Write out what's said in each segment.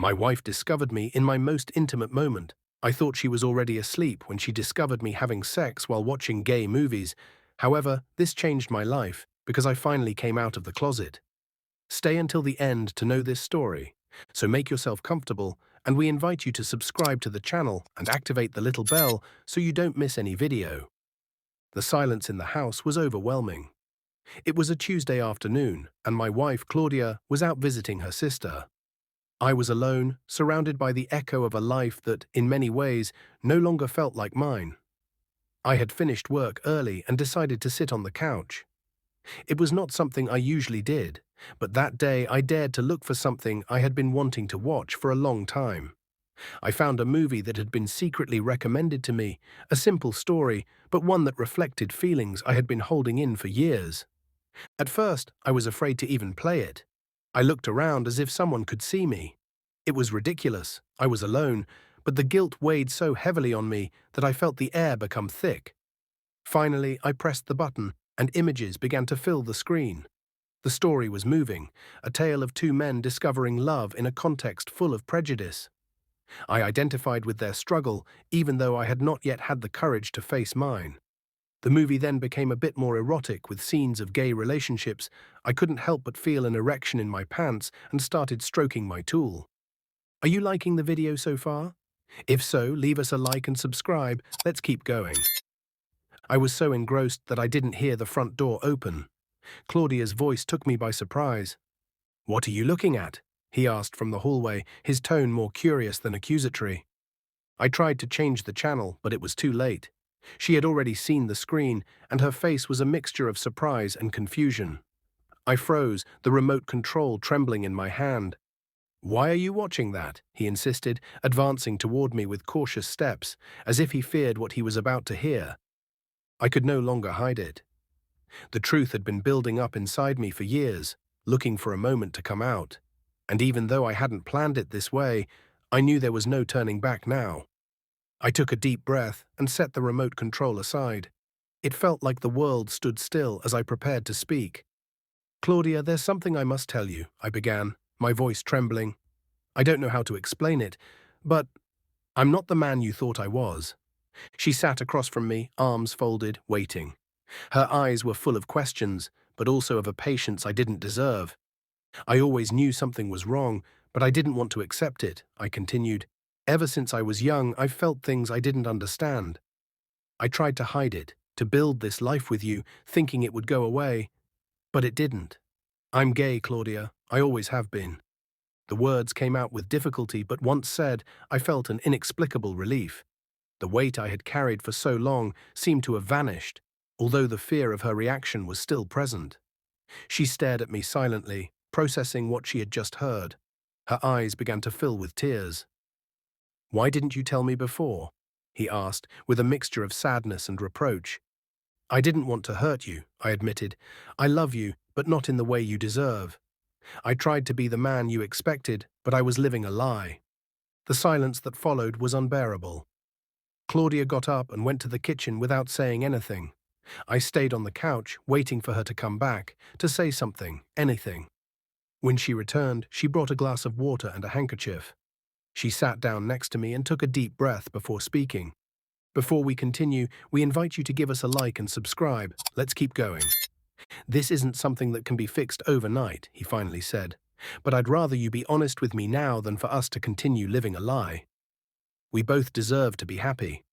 My wife discovered me in my most intimate moment. I thought she was already asleep when she discovered me having sex while watching gay movies. However, this changed my life because I finally came out of the closet. Stay until the end to know this story. So make yourself comfortable, and we invite you to subscribe to the channel and activate the little bell so you don't miss any video. The silence in the house was overwhelming. It was a Tuesday afternoon, and my wife, Claudia, was out visiting her sister. I was alone, surrounded by the echo of a life that, in many ways, no longer felt like mine. I had finished work early and decided to sit on the couch. It was not something I usually did, but that day I dared to look for something I had been wanting to watch for a long time. I found a movie that had been secretly recommended to me, a simple story, but one that reflected feelings I had been holding in for years. At first, I was afraid to even play it. I looked around as if someone could see me. It was ridiculous. I was alone, but the guilt weighed so heavily on me that I felt the air become thick. Finally, I pressed the button, and images began to fill the screen. The story was moving, a tale of two men discovering love in a context full of prejudice. I identified with their struggle, even though I had not yet had the courage to face mine. The movie then became a bit more erotic with scenes of gay relationships. I couldn't help but feel an erection in my pants and started stroking my tool. Are you liking the video so far? If so, leave us a like and subscribe. Let's keep going. I was so engrossed that I didn't hear the front door open. Claudia's voice took me by surprise. "What are you looking at?" he asked from the hallway, his tone more curious than accusatory. I tried to change the channel, but it was too late. She had already seen the screen, and her face was a mixture of surprise and confusion. I froze, the remote control trembling in my hand. "Why are you watching that?" he insisted, advancing toward me with cautious steps, as if he feared what he was about to hear. I could no longer hide it. The truth had been building up inside me for years, looking for a moment to come out. And even though I hadn't planned it this way, I knew there was no turning back now. I took a deep breath and set the remote control aside. It felt like the world stood still as I prepared to speak. "Claudia, there's something I must tell you," I began, my voice trembling. "I don't know how to explain it, but I'm not the man you thought I was." She sat across from me, arms folded, waiting. Her eyes were full of questions, but also of a patience I didn't deserve. "I always knew something was wrong, but I didn't want to accept it," I continued. "Ever since I was young, I've felt things I didn't understand. I tried to hide it, to build this life with you, thinking it would go away. But it didn't. I'm gay, Claudia. I always have been." The words came out with difficulty, but once said, I felt an inexplicable relief. The weight I had carried for so long seemed to have vanished, although the fear of her reaction was still present. She stared at me silently, processing what she had just heard. Her eyes began to fill with tears. "Why didn't you tell me before?" he asked, with a mixture of sadness and reproach. "I didn't want to hurt you," I admitted. "I love you, but not in the way you deserve. I tried to be the man you expected, but I was living a lie." The silence that followed was unbearable. Claudia got up and went to the kitchen without saying anything. I stayed on the couch, waiting for her to come back, to say something, anything. When she returned, she brought a glass of water and a handkerchief. She sat down next to me and took a deep breath before speaking. "Before we continue, we invite you to give us a like and subscribe. Let's keep going." "This isn't something that can be fixed overnight," he finally said. "But I'd rather you be honest with me now than for us to continue living a lie. We both deserve to be happy."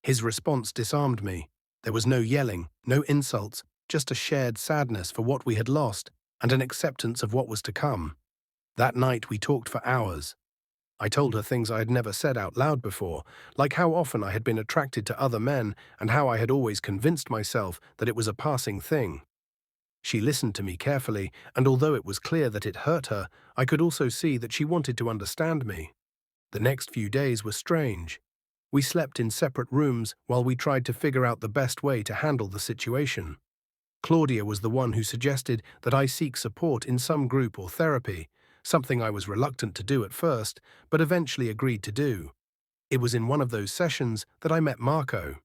His response disarmed me. There was no yelling, no insults, just a shared sadness for what we had lost and an acceptance of what was to come. That night we talked for hours. I told her things I had never said out loud before, like how often I had been attracted to other men and how I had always convinced myself that it was a passing thing. She listened to me carefully, and although it was clear that it hurt her, I could also see that she wanted to understand me. The next few days were strange. We slept in separate rooms while we tried to figure out the best way to handle the situation. Claudia was the one who suggested that I seek support in some group or therapy, something I was reluctant to do at first, but eventually agreed to do. It was in one of those sessions that I met Marco.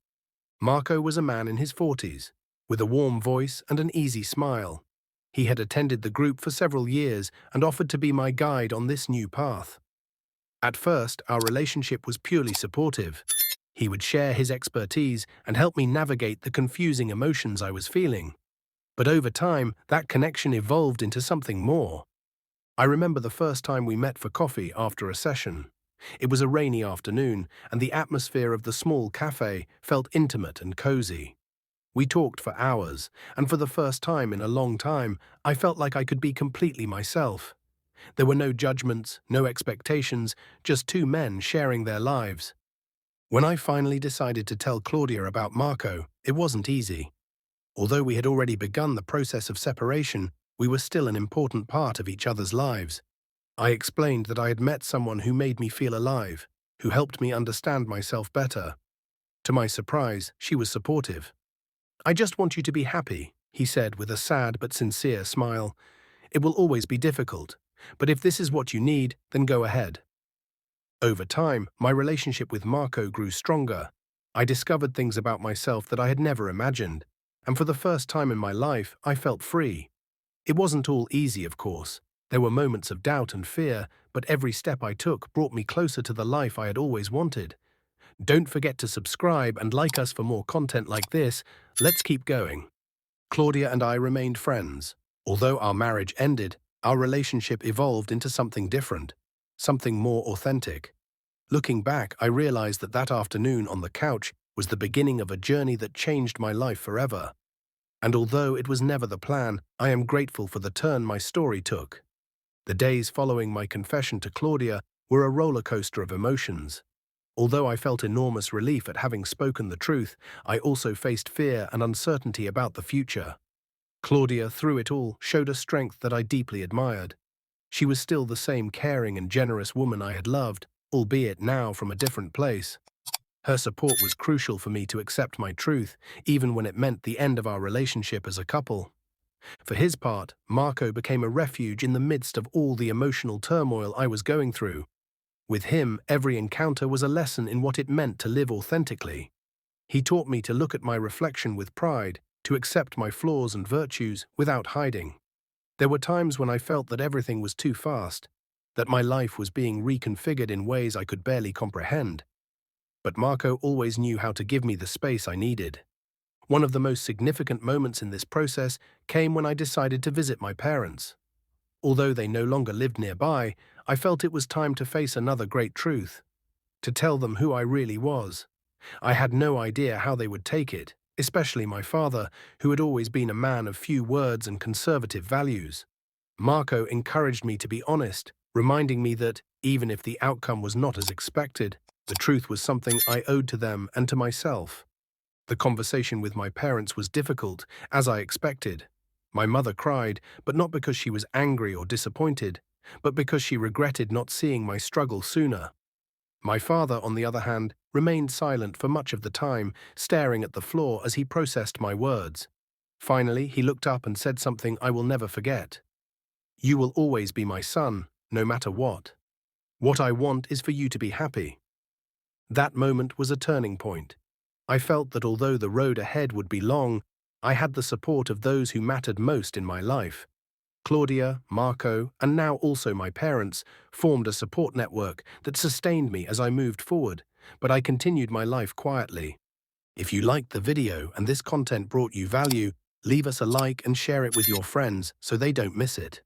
Marco was a man in his 40s, with a warm voice and an easy smile. He had attended the group for several years and offered to be my guide on this new path. At first, our relationship was purely supportive. He would share his expertise and help me navigate the confusing emotions I was feeling. But over time, that connection evolved into something more. I remember the first time we met for coffee after a session. It was a rainy afternoon, and the atmosphere of the small cafe felt intimate and cozy. We talked for hours, and for the first time in a long time, I felt like I could be completely myself. There were no judgments, no expectations, just two men sharing their lives. When I finally decided to tell Claudia about Marco, it wasn't easy. Although we had already begun the process of separation, we were still an important part of each other's lives. I explained that I had met someone who made me feel alive, who helped me understand myself better. To my surprise, she was supportive. "I just want you to be happy," he said with a sad but sincere smile. "It will always be difficult, but if this is what you need, then go ahead." Over time, my relationship with Marco grew stronger. I discovered things about myself that I had never imagined, and for the first time in my life, I felt free. It wasn't all easy, of course. There were moments of doubt and fear, but every step I took brought me closer to the life I had always wanted. Don't forget to subscribe and like us for more content like this. Let's keep going. Claudia and I remained friends. Although our marriage ended, our relationship evolved into something different, something more authentic. Looking back, I realized that that afternoon on the couch was the beginning of a journey that changed my life forever. And although it was never the plan, I am grateful for the turn my story took. The days following my confession to Claudia were a roller coaster of emotions. Although I felt enormous relief at having spoken the truth, I also faced fear and uncertainty about the future. Claudia, through it all, showed a strength that I deeply admired. She was still the same caring and generous woman I had loved, albeit now from a different place. Her support was crucial for me to accept my truth, even when it meant the end of our relationship as a couple. For his part, Marco became a refuge in the midst of all the emotional turmoil I was going through. With him, every encounter was a lesson in what it meant to live authentically. He taught me to look at my reflection with pride, to accept my flaws and virtues without hiding. There were times when I felt that everything was too fast, that my life was being reconfigured in ways I could barely comprehend. But Marco always knew how to give me the space I needed. One of the most significant moments in this process came when I decided to visit my parents. Although they no longer lived nearby, I felt it was time to face another great truth, to tell them who I really was. I had no idea how they would take it, especially my father, who had always been a man of few words and conservative values. Marco encouraged me to be honest, reminding me that, even if the outcome was not as expected, the truth was something I owed to them and to myself. The conversation with my parents was difficult, as I expected. My mother cried, but not because she was angry or disappointed, but because she regretted not seeing my struggle sooner. My father, on the other hand, remained silent for much of the time, staring at the floor as he processed my words. Finally, he looked up and said something I will never forget. "You will always be my son, no matter what. What I want is for you to be happy." That moment was a turning point. I felt that although the road ahead would be long, I had the support of those who mattered most in my life. Claudia, Marco, and now also my parents formed a support network that sustained me as I moved forward, but I continued my life quietly. If you liked the video and this content brought you value, leave us a like and share it with your friends so they don't miss it.